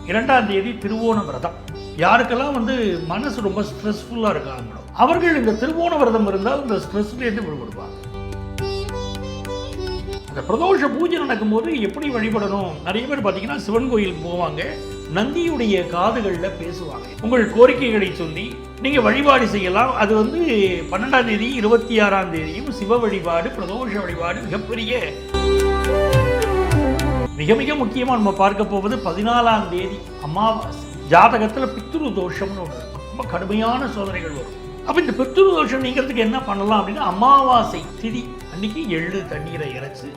2ஆம் தேதி திருவோண விரதம். யாருக்கெல்லாம் மனசு ரொம்ப ஸ்ட்ரெஸ்ஃபுல்லாக இருக்காங்களோ அவர்கள் இந்த திருவோண விரதம் இருந்தால் இந்த ஸ்ட்ரெஸ்லேருந்து விடுபடுவாங்க. அந்த பிரதோஷ பூஜை நடக்கும்போது எப்படி வழிபடணும்? நிறைய பேர் பார்த்தீங்கன்னா சிவன் கோயிலுக்கு போவாங்க, நந்தியுடைய காதுகளில் பேசுவாங்க. உங்கள் கோரிக்கைகளை சொல்லி நீங்கள் வழிபாடு செய்யலாம். அது 12ஆம் தேதி 26ஆம் தேதியும் சிவ வழிபாடு, பிரதோஷ வழிபாடு மிக மிக முக்கியமாக நம்ம பார்க்க போவது 14ஆம் தேதி அமாவாசை. ஜாதகத்தில் பித்ரு தோஷம்னு ஒன்று இருக்கும். ரொம்ப கடுமையான சோதனைகள் வரும். அப்போ இந்த பித்ரு தோஷம் நீங்கிறதுக்கு என்ன பண்ணலாம் அப்படின்னா, அமாவாசை திதி அன்னைக்கு எள்ளு தண்ணீரை இறைச்சு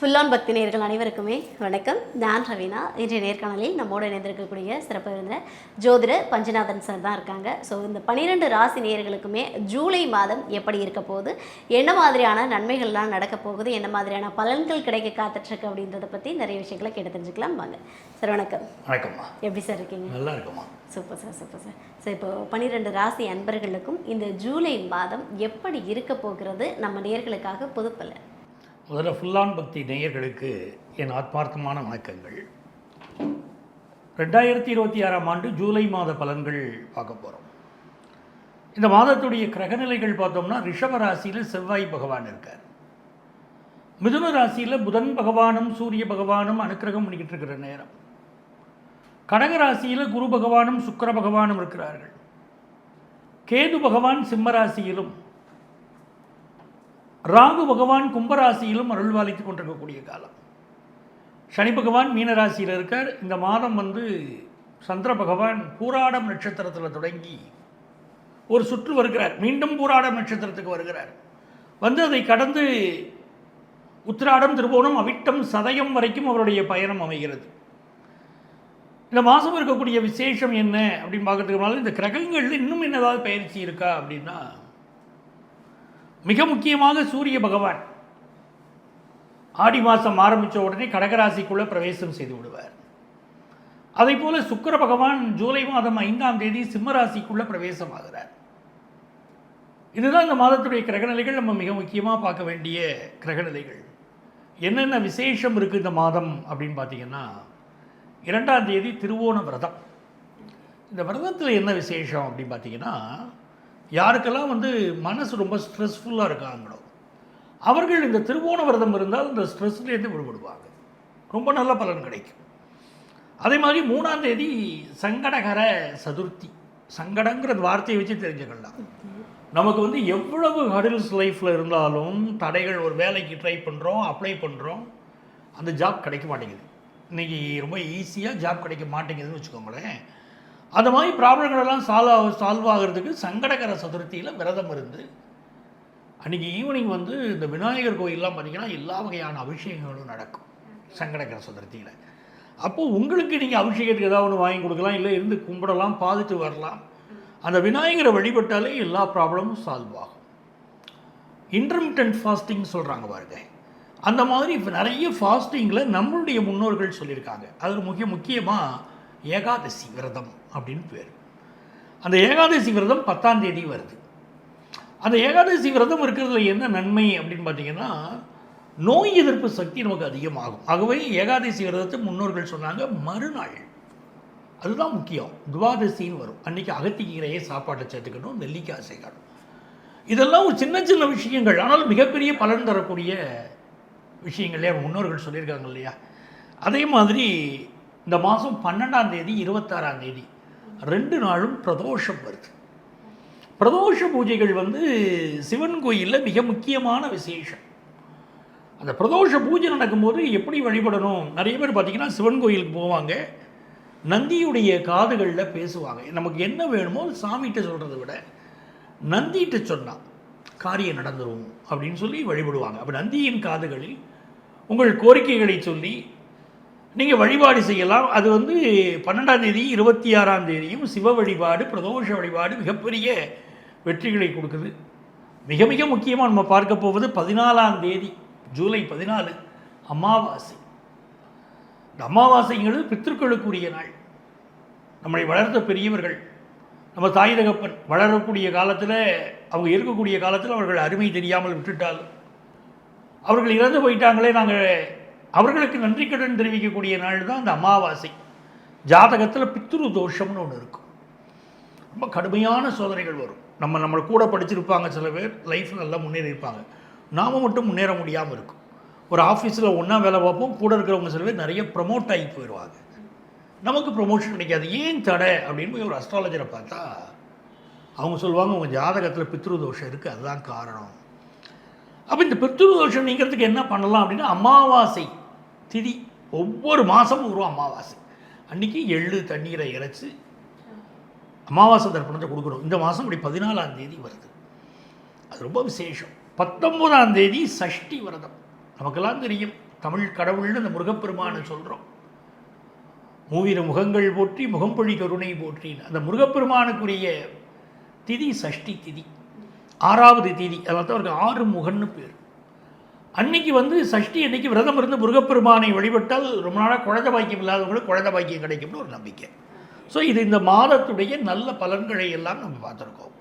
ஃபுல் ஆன் பக்தி நேயர்கள் அனைவருக்குமே வணக்கம். நான் ரவீனா. இன்றைய நேர்காணலில் நம்மோடு இணைந்திருக்கக்கூடிய சிறப்பு விருந்தினர் ஜோதிடர் பஞ்சநாதன் சார் தான் இருக்காங்க. ஸோ இந்த 12 ராசி நேயர்களுக்குமே ஜூலை மாதம் எப்படி இருக்க போகுது, என்ன மாதிரியான நன்மைகள்லாம் நடக்க போகுது, என்ன மாதிரியான பலன்கள் கிடைக்க காத்துட்ருக்கு அப்படின்றத பற்றி நிறைய விஷயங்களை கேட்டு தெரிஞ்சுக்கலாம். வாங்க சார். வணக்கம். வணக்கம்மா. எப்படி சார் இருக்கீங்க? நல்லா இருக்குமா. Super sir, super sir. So இப்போ 12 ராசி அன்பர்களுக்கும் இந்த ஜூலை மாதம் எப்படி இருக்க போகிறது நம்ம நேயர்களுக்காக பொதுப்பல்ல? முதல்ல ஃபுல்லான் பக்தி நேயர்களுக்கு என் ஆத்மார்த்தமான வணக்கங்கள். 2026ஆம் ஆண்டு ஜூலை மாத பலன்கள் பார்க்க போகிறோம். இந்த மாதத்துடைய கிரகநிலைகள் பார்த்தோம்னா, ரிஷப ராசியில் செவ்வாய் பகவான் இருக்கார். மிதுன ராசியில் புதன் பகவானும் சூரிய பகவானும் அனுக்கிரகம் பண்ணிக்கிட்டு இருக்கிற நேரம். கடக ராசியில் குரு பகவானும் சுக்கிர பகவானும் இருக்கிறார்கள். கேது பகவான் சிம்ம ராசியிலும் ராகு பகவான் கும்பராசியிலும் அருள்வாளித்துக் கொண்டிருக்கக்கூடிய காலம். சனி பகவான் மீனராசியில் இருக்கார். இந்த மாதம் சந்திர பகவான் பூராடம் நட்சத்திரத்தில் தொடங்கி ஒரு சுற்று வருகிறார். மீண்டும் பூராடம் நட்சத்திரத்துக்கு வருகிறார். அதை கடந்து உத்திராடம், திருவோணம், அவிட்டம், சதயம் வரைக்கும் அவருடைய பயணம் அமைகிறது. இந்த மாதம் இருக்கக்கூடிய விசேஷம் என்ன அப்படின்னு பார்க்கறதுக்கு இந்த கிரகங்கள் இன்னும் என்னதாவது பயிற்சி இருக்கா அப்படின்னா, மிக முக்கியமாக சூரிய பகவான் ஆடி மாதம் ஆரம்பித்த உடனே கடகராசிக்குள்ளே பிரவேசம் செய்து விடுவார். அதே போல் சுக்கிர பகவான் ஜூலை மாதம் 5ஆம் தேதி சிம்மராசிக்குள்ளே பிரவேசமாகிறார். இதுதான் இந்த மாதத்துடைய கிரகநிலைகள். நம்ம மிக முக்கியமாக பார்க்க வேண்டிய கிரகநிலைகள். என்னென்ன விசேஷம் இருக்குது இந்த மாதம் அப்படின்னு பார்த்தீங்கன்னா, 2ஆம் தேதி திருவோண விரதம். இந்த விரதத்தில் என்ன விசேஷம் அப்படின்னு பார்த்தீங்கன்னா, யாருக்கெல்லாம் மனசு ரொம்ப ஸ்ட்ரெஸ்ஃபுல்லாக இருக்காங்களோ அவர்கள் இந்த திருவோண விரதம் இருந்தால் இந்த ஸ்ட்ரெஸ்லேருந்து விடுபடுவாங்க. ரொம்ப நல்ல பலன் கிடைக்கும். அதே மாதிரி 3ஆம் தேதி சங்கடகர சதுர்த்தி. சங்கடங்கிற வார்த்தையை வச்சு தெரிஞ்சுக்கலாம். நமக்கு எவ்வளவு ஹடில்ஸ் லைஃப்பில் இருந்தாலும், தடைகள், ஒரு வேலைக்கு ட்ரை பண்ணுறோம், அப்ளை பண்ணுறோம், அந்த ஜாப் கிடைக்க மாட்டேங்குது. இன்றைக்கி ரொம்ப ஈஸியாக ஜாப் கிடைக்க மாட்டேங்குதுன்னு வச்சுக்கோங்களேன். அந்த மாதிரி ப்ராப்ளங்களெல்லாம் சால்வ் ஆகிறதுக்கு சங்கடகர சதுர்த்தியில் விரதம் இருந்து அன்றைக்கி ஈவினிங் இந்த விநாயகர் கோயிலெலாம் பார்த்திங்கன்னா எல்லா வகையான அபிஷேகங்களும் நடக்கும் சங்கடகர சதுர்த்தியில். அப்போது உங்களுக்கு நீங்கள் அபிஷேகத்துக்கு ஏதாவது ஒன்று வாங்கி கொடுக்கலாம், இல்லை இருந்து கும்பிடலாம், பார்த்துட்டு வரலாம். அந்த விநாயகரை வழிபட்டாலே எல்லா ப்ராப்ளமும் சால்வ் ஆகும். இன்டர்மிட்டன்ட் ஃபாஸ்டிங் சொல்கிறாங்க பாருங்க. அந்த மாதிரி நிறைய ஃபாஸ்டிங்கில் நம்மளுடைய முன்னோர்கள் சொல்லியிருக்காங்க. அதில் முக்கியமாக ஏகாதசி விரதம் அப்படின்னு பேர். அந்த ஏகாதசி விரதம் 10ஆம் தேதி வருது. அந்த ஏகாதசி விரதம் இருக்கிறதுல என்ன நன்மை அப்படின்னு பார்த்தீங்கன்னா, நோய் எதிர்ப்பு சக்தி நமக்கு அதிகமாகும். ஆகவே ஏகாதசி விரதத்தை முன்னோர்கள் சொன்னாங்க மறுநாள், அதுதான் முக்கியம், துவாதசின்னு வரும். அன்றைக்கி அகத்திக்கீரையை சாப்பாட்டை சேர்த்துக்கணும், நெல்லிக்காய் சேர்க்கணும். இதெல்லாம் ஒரு சின்ன சின்ன விஷயங்கள், ஆனால் மிகப்பெரிய பலன் தரக்கூடிய விஷயங்களே முன்னோர்கள் சொல்லியிருக்காங்க இல்லையா. அதே மாதிரி இந்த மாதம் 12ஆம் தேதி 26ஆம் தேதி 2 நாளும் பிரதோஷம் வருது. பிரதோஷ பூஜைகள் சிவன் கோயிலில் மிக முக்கியமான விசேஷம். அந்த பிரதோஷ பூஜை நடக்கும்போது எப்படி வழிபடணும்? நிறைய பேர் பார்த்திங்கன்னா சிவன் கோயிலுக்கு போவாங்க, நந்தியுடைய காதுகளில் பேசுவாங்க. நமக்கு என்ன வேணுமோ சாமிகிட்ட சொல்கிறத விட நந்திகிட்ட சொன்னால் காரியம் நடந்துடும் அப்படின்னு சொல்லி வழிபடுவாங்க. அப்போ நந்தியின் காதுகளில் உங்கள் கோரிக்கைகளை சொல்லி நீங்கள் வழிபாடு செய்யலாம். அது 12ஆம் தேதி 26ஆம் தேதியும் சிவ வழிபாடு, பிரதோஷ வழிபாடு மிகப்பெரிய வெற்றிகளை கொடுக்குது. மிக மிக முக்கியமாக நம்ம பார்க்க போவது 14ஆம் தேதி ஜூலை 14 அமாவாசை. இந்த அமாவாசைங்கிறது பித்திருக்களுக்குரிய நாள். நம்மளை வளர்த்த பெரியவர்கள், நம்ம தாய் தகப்பன் வளரக்கூடிய காலத்தில், அவங்க இருக்கக்கூடிய காலத்தில் அவர்கள் அருமை தெரியாமல் விட்டுட்டால் அவர்கள் இறந்து போயிட்டாங்களே, நாங்கள் அவர்களுக்கு நன்றி கடன் தெரிவிக்கக்கூடிய நாள் தான் அந்த அமாவாசை. ஜாதகத்தில் பித்ரு தோஷம்னு ஒன்று இருக்கும். ரொம்ப கடுமையான சோதனைகள் வரும். நம்மளை கூட படிச்சிருப்பாங்க, சில பேர் லைஃப்பில் நல்லா முன்னேறி இருப்பாங்க, நாம் மட்டும் முன்னேற முடியாமல் இருக்கும். ஒரு ஆஃபீஸில் ஒன்றா வேலை பார்ப்போம், கூட இருக்கிறவங்க சில பேர் நிறைய ப்ரமோட் ஆகி போயிடுவாங்க, நமக்கு ப்ரொமோஷன் கிடைக்காது. ஏன் தடை அப்படின்னு போய் ஒரு அஸ்ட்ராலஜரை பார்த்தா அவங்க சொல்லுவாங்க, உங்கள் ஜாதகத்தில் பித்ரு தோஷம் இருக்குது, அதுதான் காரணம். அப்போ இந்த பித்ரு தோஷம் நீங்கிறதுக்கு என்ன பண்ணலாம் அப்படின்னா, அமாவாசை திதி ஒவ்வொரு மாதமும் வரும் அமாவாசை அன்றைக்கி எள்ளு தண்ணீரை இறைச்சி அமாவாசை தர்ப்பணத்தை கொடுக்குறோம். இந்த மாதம் இப்படி 14ஆம் தேதி வருது, அது ரொம்ப விசேஷம். 19ஆம் தேதி சஷ்டி விரதம். நமக்கெல்லாம் தெரியும், தமிழ் கடவுள்னு இந்த முருகப்பெருமானை சொல்கிறோம். மூவிர முகங்கள் போற்றி முகம்பொழி கருணை போற்றின்னு அந்த முருகப்பெருமானுக்குரிய திதி சஷ்டி திதி, 6வது திதி. அதில் தான் அவருக்கு 6 முகன்னு பேர். அன்னைக்கு சஷ்டி அன்னைக்கு விரதம் இருந்து முருகப்பெருமானை வழிபட்டால் ரொம்ப நாளாக குழந்தை பாக்கியம் இல்லாதவங்களுக்கு குழந்தை பாக்கியம் கிடைக்கும்னு ஒரு நம்பிக்கை. ஸோ இது இந்த மாதத்துடைய நல்ல பலன்களை எல்லாம் நம்ம பார்த்துருக்கோம்.